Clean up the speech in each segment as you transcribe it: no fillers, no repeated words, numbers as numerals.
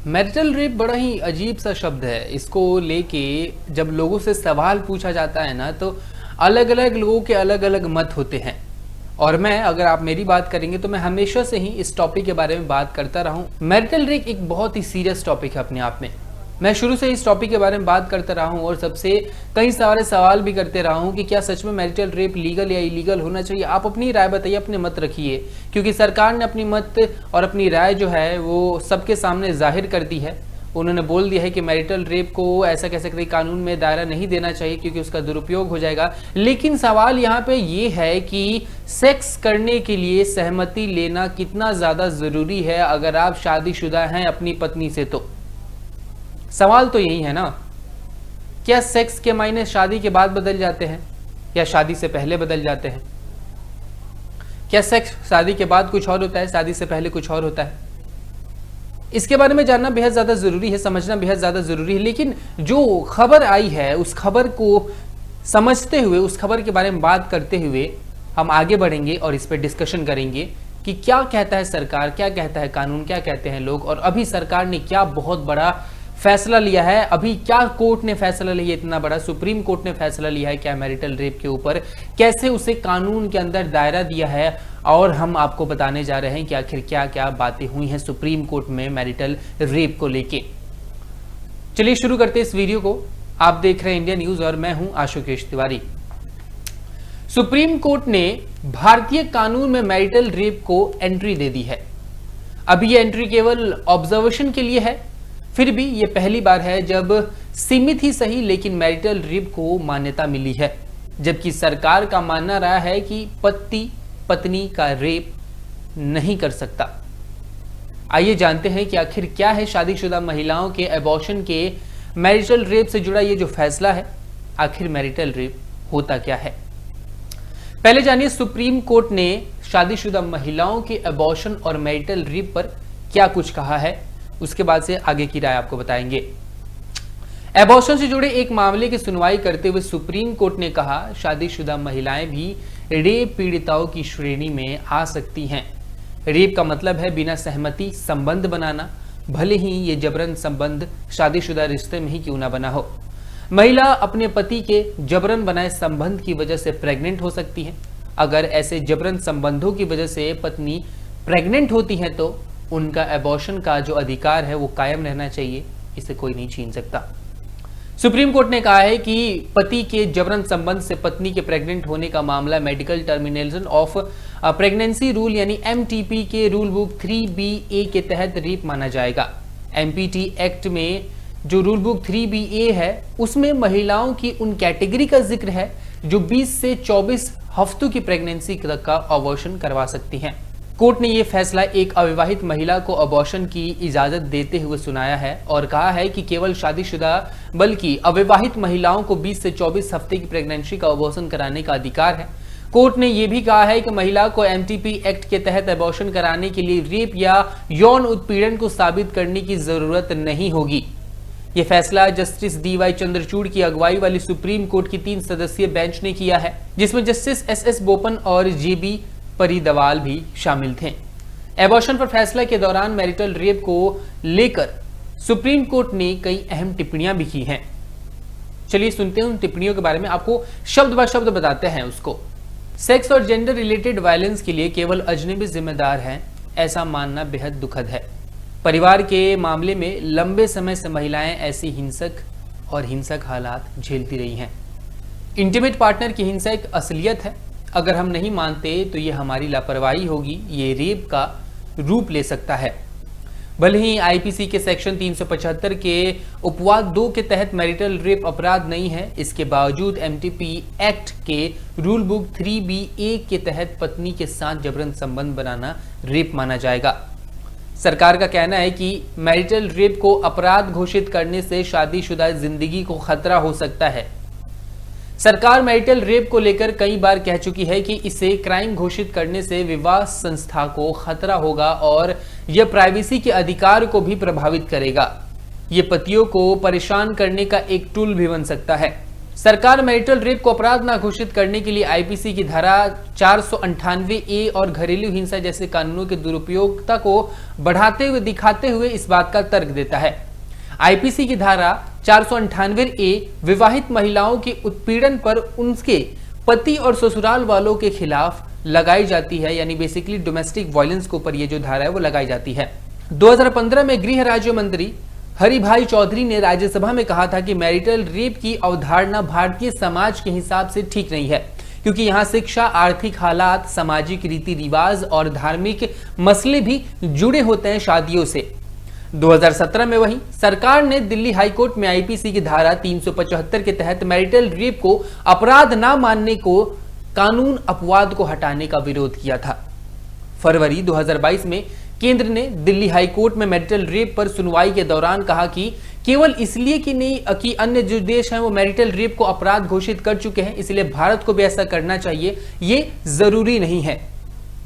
Marital rape बड़ा ही अजीब सा शब्द है। इसको लेके जब लोगों से सवाल पूछा जाता है ना, तो अलग अलग लोगों के अलग अलग मत होते हैं। और मैं, अगर आप मेरी बात करेंगे तो मैं हमेशा से ही इस टॉपिक के बारे में बात करता रहा हूँ। मैरिटल रेप एक बहुत ही सीरियस टॉपिक है अपने आप में। मैं शुरू से इस टॉपिक के बारे में बात करता रहा हूँ और सबसे कई सारे सवाल भी करते रहा हूँ कि क्या सच में मैरिटल रेप लीगल या इलीगल होना चाहिए। आप अपनी राय बताइए, अपने मत रखिए, क्योंकि सरकार ने अपनी मत और अपनी राय जो है वो सबके सामने जाहिर कर दी है। उन्होंने बोल दिया है कि मैरिटल रेप को ऐसा कह सकते कानून में दायरा नहीं देना चाहिए क्योंकि उसका दुरुपयोग हो जाएगा। लेकिन सवाल यहाँ पे ये है कि सेक्स करने के लिए सहमति लेना कितना ज़्यादा ज़रूरी है अगर आप शादीशुदा हैं अपनी पत्नी से। तो सवाल तो यही है ना, क्या सेक्स के मायने शादी के बाद बदल जाते हैं या शादी से पहले बदल जाते हैं? क्या सेक्स शादी के बाद कुछ और होता है, शादी से पहले कुछ और होता है? इसके बारे में जानना बेहद ज़्यादा ज़रूरी है, समझना बेहद ज़्यादा ज़रूरी है। लेकिन जो खबर आई है उस खबर को समझते हुए, उस खबर के बारे में बात करते हुए हम आगे बढ़ेंगे और इस पर डिस्कशन करेंगे कि क्या कहता है सरकार, क्या कहता है कानून, क्या कहते हैं लोग, और अभी सरकार ने क्या बहुत बड़ा फैसला लिया है। अभी क्या कोर्ट ने फैसला लिया, इतना बड़ा सुप्रीम कोर्ट ने फैसला लिया है क्या मैरिटल रेप के ऊपर, कैसे उसे कानून के अंदर दायरा दिया है, और हम आपको बताने जा रहे हैं कि आखिर क्या क्या बातें हुई हैं सुप्रीम कोर्ट में मैरिटल रेप को लेके। चलिए शुरू करते हैं इस वीडियो को। आप देख रहे हैं इंडिया न्यूज और मैं हूं आशुकेश तिवारी। सुप्रीम कोर्ट ने भारतीय कानून में मैरिटल रेप को एंट्री दे दी है। अभी यह एंट्री केवल ऑब्जर्वेशन के लिए है, फिर भी ये पहली बार है जब सीमित ही सही लेकिन मैरिटल रेप को मान्यता मिली है। जबकि सरकार का मानना रहा है कि पति पत्नी का रेप नहीं कर सकता। आइए जानते हैं कि आखिर क्या है शादीशुदा महिलाओं के एबॉर्शन के मैरिटल रेप से जुड़ा ये जो फैसला है, आखिर मैरिटल रेप होता क्या है। पहले जानिए सुप्रीम कोर्ट ने शादीशुदा महिलाओं के एबॉर्शन और मैरिटल रेप पर क्या कुछ कहा है, उसके बाद से आगे की राय आपको बताएंगे। एबॉर्शन से जुड़े एक मामले की सुनवाई करते हुए सुप्रीम कोर्ट ने कहा शादीशुदा महिलाएं भी रेप पीड़िताओं की श्रेणी में आ सकती हैं। रेप का मतलब है बिना सहमति संबंध बनाना, भले ही ये जबरन संबंध शादीशुदा रिश्ते में ही क्यों ना बना हो। महिला अपने पति के जबरन बनाए संबंध की वजह से प्रेग्नेंट हो सकती है। अगर ऐसे जबरन संबंधों की वजह से पत्नी प्रेग्नेंट होती है तो उनका एबॉर्शन का जो अधिकार है वो कायम रहना चाहिए, इसे कोई नहीं छीन सकता। सुप्रीम कोर्ट ने कहा है कि पति के जबरन संबंध से पत्नी के प्रेग्नेंट होने का मामला medical termination of pregnancy rule यानी एमटीपी के रूल बुक 3BA के तहत रेप माना जाएगा। एमपीटी एक्ट में जो रूल बुक 3BA है उसमें महिलाओं की उन कैटेगरी का जिक्र है जो 20 से 24 हफ्तों की प्रेगनेंसी तक का अबॉर्शन करवा सकती हैं। कोर्ट ने यह फैसला एक अविवाहित महिला को अबॉर्शन की इजाजत देते हुए सुनाया है और कहा है कि केवल शादीशुदा बल्कि अविवाहित महिलाओं को 20 से 24 हफ्ते की प्रेगनेंसी का अबॉर्शन कराने का अधिकार है। कोर्ट ने यह भी कहा है कि महिला को एमटीपी एक्ट के तहत अबॉर्शन कराने के लिए रेप या यौन उत्पीड़न को साबित करने की जरूरत नहीं होगी। यह फैसला जस्टिस DY चंद्रचूड़ की अगुवाई वाली सुप्रीम कोर्ट की 3 सदस्यीय बेंच ने किया है, जिसमें जस्टिस SS बोपन और JB परिदवाल भी शामिल थे। एबॉर्शन पर फैसला के दौरान मैरिटल रेप को लेकर सुप्रीम कोर्ट ने कई अहम टिप्पणियां भी की हैं। चलिए सुनते हैं उन टिप्पणियों के बारे में, आपको शब्द ब शब्द बताते हैं उसको। सेक्स और जेंडर रिलेटेड वायलेंस के लिए केवल अजनबी जिम्मेदार हैं, ऐसा मानना बेहद दुखद है। परिवार के मामले में लंबे समय से महिलाएं ऐसी हिंसक हालात झेलती रही हैं। इंटीमेट पार्टनर की हिंसा एक असलियत है। अगर हम नहीं मानते तो ये हमारी लापरवाही होगी, ये रेप का रूप ले सकता है। भले ही आईपीसी के सेक्शन 375 के उपवाद 2 के तहत मैरिटल रेप अपराध नहीं है, इसके बावजूद एमटीपी एक्ट के रूल बुक 3BA के तहत पत्नी के साथ जबरन संबंध बनाना रेप माना जाएगा। सरकार का कहना है कि मैरिटल रेप को अपराध घोषित करने से शादीशुदा जिंदगी को खतरा हो सकता है। सरकार मैरिटल रेप को लेकर कई बार कह चुकी है कि इसे क्राइम घोषित करने से विवाह संस्था को खतरा होगा और यह प्राइवेसी के अधिकार को भी प्रभावित करेगा। यह पतियों को परेशान करने का एक टूल भी बन सकता है। सरकार मैरिटल रेप को अपराध ना घोषित करने के लिए आईपीसी की धारा 498A और घरेलू हिंसा जैसे कानूनों के दुरुपयोगिता को बढ़ाते हुए दिखाते हुए इस बात का तर्क देता है। आईपीसी की धारा 498A विवाहित महिलाओं के उत्पीड़न पर उनके पति और ससुराल वालों के खिलाफ लगाई जाती है, यानी बेसिकली डोमेस्टिक वायलेंस के ऊपर ये जो धारा है वो लगाई जाती है। 2015 में गृह राज्य मंत्री हरिभाई चौधरी ने राज्यसभा में कहा था कि मैरिटल रेप की अवधारणा भारतीय समाज के हिसाब से ठीक नहीं है, क्योंकि यहाँ शिक्षा, आर्थिक हालात, सामाजिक रीति रिवाज और धार्मिक मसले भी जुड़े होते हैं शादियों से। 2017 में वहीं सरकार ने दिल्ली हाईकोर्ट में आईपीसी की धारा 375 के तहत मैरिटल रेप को अपराध न मानने को कानून अपवाद को हटाने का विरोध किया था। फरवरी 2022 में केंद्र ने दिल्ली हाईकोर्ट में मैरिटल रेप पर सुनवाई के दौरान कहा कि केवल इसलिए कि नहीं कि अन्य जो देश हैं वो मैरिटल रेप को अपराध घोषित कर चुके हैं, इसलिए भारत को भी ऐसा करना चाहिए, ये जरूरी नहीं है।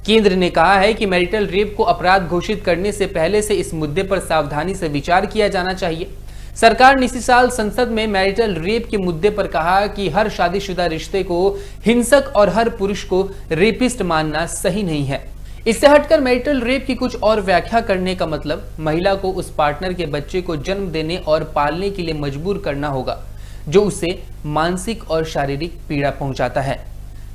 केंद्र ने कहा है कि मैरिटल रेप को अपराध घोषित करने से पहले से इस मुद्दे पर सावधानी से विचार किया जाना चाहिए। सरकार ने इसी साल संसद में मैरिटल रेप के मुद्दे पर कहा कि हर शादीशुदा रिश्ते को हिंसक और हर पुरुष को रेपिस्ट मानना सही नहीं है। इससे हटकर मैरिटल रेप की कुछ और व्याख्या करने का मतलब महिला को उस पार्टनर के बच्चे को जन्म देने और पालने के लिए मजबूर करना होगा जो उसे मानसिक और शारीरिक पीड़ा पहुंचाता है।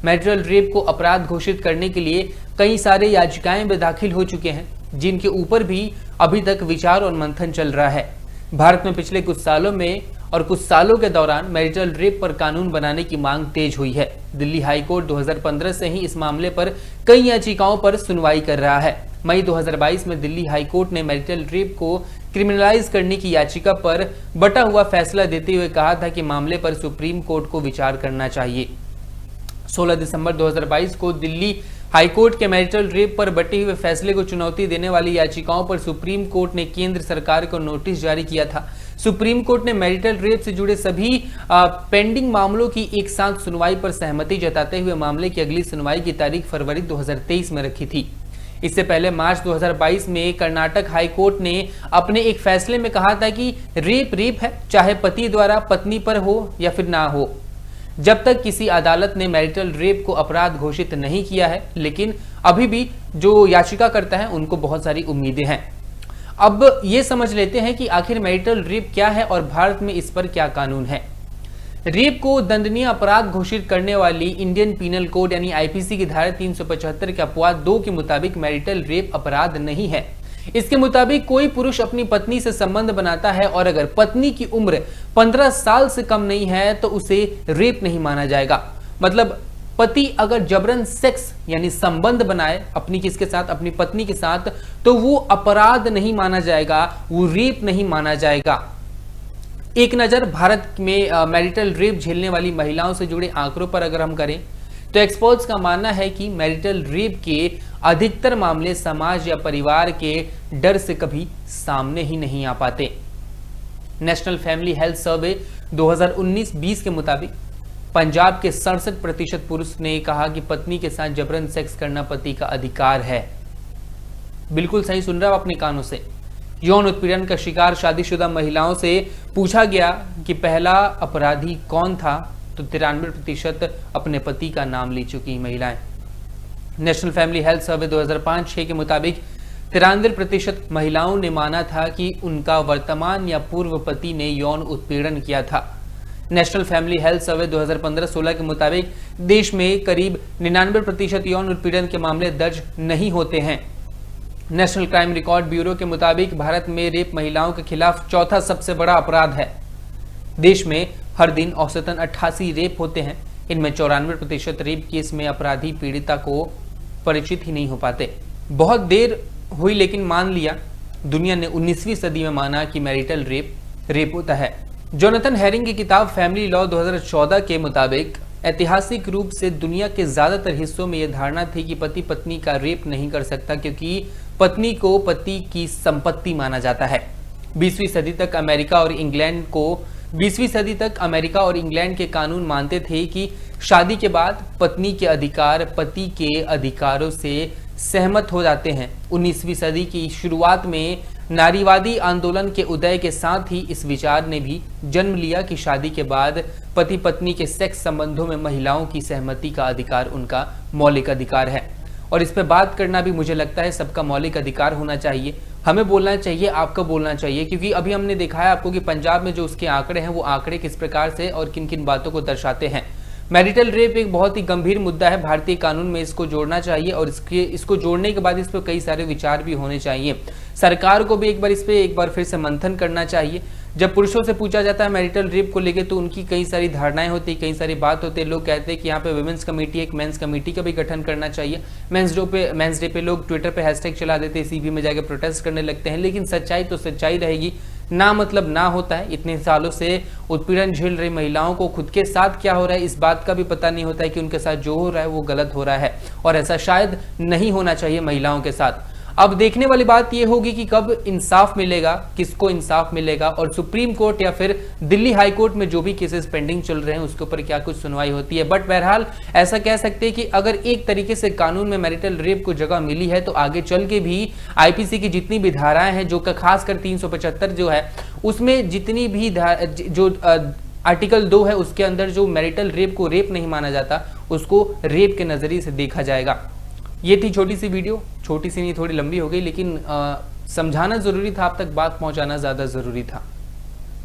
मैरिटल रेप को अपराध घोषित करने के लिए कई सारे याचिकाएं भी दाखिल हो चुके हैं, जिनके ऊपर भी अभी तक विचार और मंथन चल रहा है। भारत में पिछले कुछ सालों में और कुछ सालों के दौरान मैरिटल रेप पर कानून बनाने की मांग तेज हुई है। दिल्ली हाईकोर्ट 2015 से ही इस मामले पर कई याचिकाओं पर सुनवाई कर रहा है। मई 2022 में दिल्ली हाईकोर्ट ने मैरिटल रेप को क्रिमिनलाइज करने की याचिका पर बटा हुआ फैसला देते हुए कहा था कि मामले पर सुप्रीम कोर्ट को विचार करना चाहिए। 16 दिसंबर 2022 को दिल्ली हाईकोर्ट के मैरिटल रेप पर बटे हुए फैसले को चुनौती देने वाली याचिकाओं पर सुप्रीम कोर्ट ने केंद्र सरकार को नोटिस जारी किया था। सुप्रीम कोर्ट ने मैरिटल रेप से जुड़े सभी पेंडिंग मामलों की एक साथ सुनवाई पर सहमति जताते हुए मामले की अगली सुनवाई की तारीख फरवरी 2023 में रखी थी। इससे पहले मार्च 2022 में कर्नाटक हाईकोर्ट ने अपने एक फैसले में कहा था कि रेप है, चाहे पति द्वारा पत्नी पर हो या फिर ना हो, जब तक किसी अदालत ने मैरिटल रेप को अपराध घोषित नहीं किया है। लेकिन अभी भी जो याचिका करता है उनको बहुत सारी उम्मीदें हैं। अब ये समझ लेते हैं कि आखिर मैरिटल रेप क्या है और भारत में इस पर क्या कानून है। रेप को दंडनीय अपराध घोषित करने वाली इंडियन पीनल कोड यानी आईपीसी की धारा 375 के अपवाद 2 के मुताबिक मैरिटल रेप अपराध नहीं है। इसके मुताबिक कोई पुरुष अपनी पत्नी से संबंध बनाता है और अगर पत्नी की उम्र 15 साल से कम नहीं है तो उसे रेप नहीं माना जाएगा। मतलब पति अगर जबरन सेक्स यानी संबंध बनाए अपनी किसके साथ, अपनी पत्नी के साथ, तो वो अपराध नहीं माना जाएगा, वो रेप नहीं माना जाएगा। एक नजर भारत में मैरिटल रेप झेलने वाली महिलाओं से जुड़े आंकड़ों पर अगर हम करें तो एक्सपर्ट्स का मानना है कि मैरिटल रेप के अधिकतर मामले समाज या परिवार के डर से कभी सामने ही नहीं आ पाते। नेशनल फैमिली हेल्थ सर्वे 2019-20 के मुताबिक पंजाब के 67% पुरुष ने कहा कि पत्नी के साथ जबरन सेक्स करना पति का अधिकार है। बिल्कुल सही सुन रहा हो अपने कानों से। यौन उत्पीड़न का शिकार शादीशुदा महिलाओं से पूछा गया कि पहला अपराधी कौन था, तो 93% अपने पति का नाम ले चुकी महिलाएं। नेशनल फैमिली हेल्थ सर्वे 2005-6 के मुताबिक 93% महिलाओं ने माना था कि उनका वर्तमान या पूर्व पति ने यौन उत्पीड़न किया था। नेशनल फैमिली हेल्थ सर्वे 2015-16 के मुताबिक देश में करीब 99% यौन उत्पीड़न के मामले दर्ज नहीं होते हैं। नेशनल क्राइम रिकॉर्ड ब्यूरो के मुताबिक भारत में रेप महिलाओं के खिलाफ चौथा सबसे बड़ा अपराध है। देश में हर दिन औसतन 88 रेप होते हैं। इनमें 94% रेप केस में अपराधी पीड़िता को परिचित ही नहीं हो पाते। बहुत देर हुई लेकिन मान लिया। दुनिया ने 19वीं सदी में माना कि मैरिटल रेप होता है। जोनाथन हेरिंग की किताब फैमिली लॉ 2014 के मुताबिक ऐतिहासिक रूप से दुनिया के ज्यादातर हिस्सों में यह धारणा थी कि पति पत्नी का रेप नहीं कर सकता क्योंकि पत्नी को पति की संपत्ति माना जाता है। 20वीं सदी तक अमेरिका और इंग्लैंड के कानून मानते थे कि शादी के बाद पत्नी के अधिकार पति के अधिकारों से सहमत हो जाते हैं। 19वीं सदी की शुरुआत में नारीवादी आंदोलन के उदय के साथ ही इस विचार ने भी जन्म लिया कि शादी के बाद पति पत्नी के सेक्स संबंधों में महिलाओं की सहमति का अधिकार उनका मौलिक अधिकार है। और इस पे बात करना भी मुझे लगता है सबका मौलिक अधिकार होना चाहिए। हमें बोलना चाहिए, आपको बोलना चाहिए, क्योंकि अभी हमने देखा है आपको कि पंजाब में जो उसके आंकड़े हैं वो आंकड़े किस प्रकार से और किन किन बातों को दर्शाते हैं। मैरिटल रेप एक बहुत ही गंभीर मुद्दा है, भारतीय कानून में इसको जोड़ना चाहिए और इसको जोड़ने के बाद इस पर कई सारे विचार भी होने चाहिए। सरकार को भी इस पे एक बार फिर से मंथन करना चाहिए। जब पुरुषों से पूछा जाता है मैरिटल रेप को लेके तो उनकी कई सारी धारणाएं होती है, कई सारी बात होती है। लोग कहते हैं कि यहाँ पे वुमेन्स कमेटी, एक मेंस कमेटी का भी गठन करना चाहिए। मेंस डे पे लोग ट्विटर पे हैशटैग चला देते हैं, सीबी में जाके प्रोटेस्ट करने लगते हैं। लेकिन सच्चाई तो सच्चाई रहेगी, ना मतलब ना होता है। इतने सालों से उत्पीड़न झेल रही महिलाओं को खुद के साथ क्या हो रहा है इस बात का भी पता नहीं होता है कि उनके साथ जो हो रहा है वो गलत हो रहा है, और ऐसा शायद नहीं होना चाहिए महिलाओं के साथ। अब देखने वाली बात यह होगी कि कब इंसाफ मिलेगा, किसको इंसाफ मिलेगा, और सुप्रीम कोर्ट या फिर दिल्ली हाई कोर्ट में जो भी केसेस पेंडिंग चल रहे हैं उसके ऊपर क्या कुछ सुनवाई होती है। बट बहरहाल ऐसा कह सकते हैं कि अगर एक तरीके से कानून में मैरिटल रेप को जगह मिली है तो आगे चल के भी आईपीसी की जितनी भी धाराएं हैं, जो खासकर 375 जो है उसमें जितनी भी जो आर्टिकल 2 है उसके अंदर जो मैरिटल रेप को रेप नहीं माना जाता उसको रेप के नजरिए से देखा जाएगा। ये थी छोटी सी वीडियो, छोटी सी नहीं थोड़ी लंबी हो गई, लेकिन समझाना जरूरी था, आप तक बात पहुंचाना ज्यादा जरूरी था।